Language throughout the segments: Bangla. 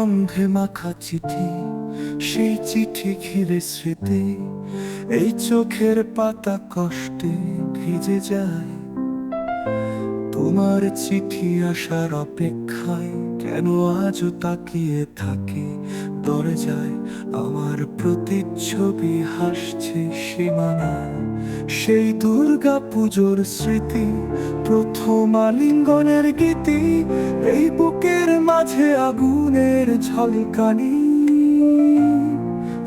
গন্ধে মাখা চিঠি, সেই চিঠি ঘিরে স্মৃতি, এই চোখের পাতা কষ্টে ভিজে যায়। তোমার চিঠি আসার অপেক্ষায় কেন আজও তাকিয়ে থাকি দরজায়, আমার প্রতিচ্ছবি হাসছে সীমানায়। সেই দুর্গা পুজোর স্মৃতি, প্রথম আলিঙ্গনের গীতি, এই বুকের মাঝে আগুনের ঝলকানি।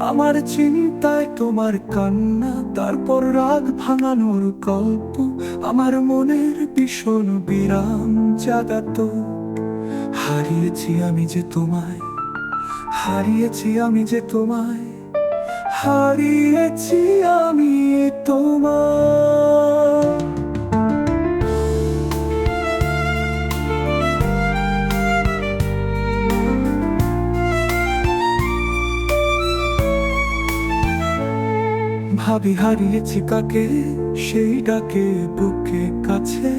আমার চিন্তায় তোমার কান্না, তারপর রাগ ভাঙানোর গল্প, আমার মনের ভীষণ বিরাম জাগাতো। হারিয়েছি আমি যে তোমায়, হারিয়েছি আমি যে তোমায়, হারিয়েছি আমি তোমায়। ভাবি হারিয়েছি কাকে, সেই ডাকে বুকে কাছে,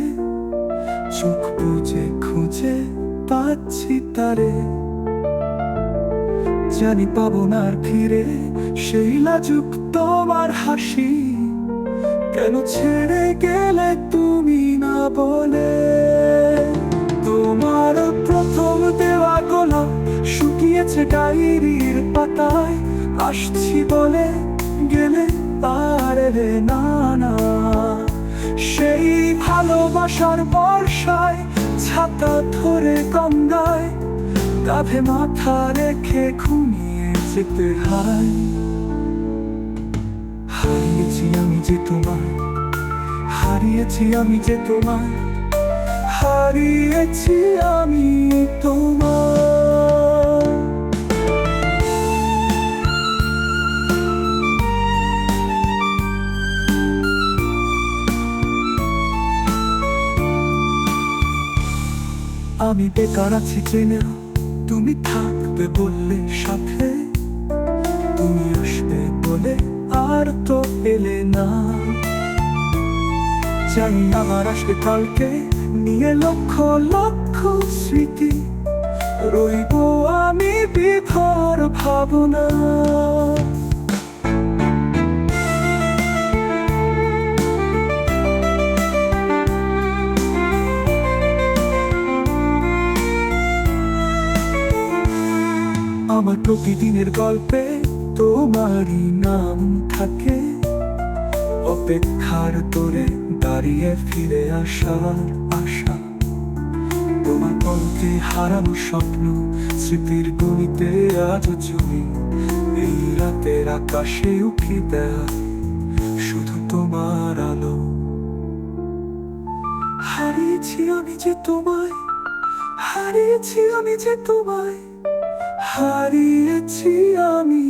চোখ বুজে খুঁজে পাচ্ছি তারে। জানি পাবো না আর ফিরে সেই লাজুক তোমার হাসি, কেন ছেড়ে গেলে তুমি না বলে। তোমার প্রথম দেওয়া গোলাপ শুকিয়েছে ডায়েরির পাতায়, আসছি বলে গেলে আর এলে না না। সেই ভালোবাসার বর্ষায় ছাতা ধরে গঙ্গায়, কাঁধে মাথা রেখে ঘুমিয়ে যেতে হয়। হারিয়েছি আমি যে তোমায়, হারিয়েছি আমি যে তোমায়, হারিয়েছি আমি তোমায়। আমি বেকার আছি জেনে, তুমি থাকবে বললে সাথে, তুমি আসবে বলে আর তো এলে না। জানি আমার আসবে কালকে নিয়ে লক্ষ লক্ষ স্মৃতি, রইব আমি বিভোর ভাবনা। আমার প্রতিদিনের গল্পে তোমারই নাম থাকে, অপেক্ষার তোরে দাঁড়িয়ে ফিরে আসার আশা। তোমার পথে হারানো স্বপ্ন স্মৃতির গণিতে আজও চুরি, এই রাতের আকাশে উঠি দেয় শুধু তোমার আলো। হারিয়েছি আমি যে তোমায়, হারিয়েছি আমি যে তোমায়, হারিয়েছি আমি।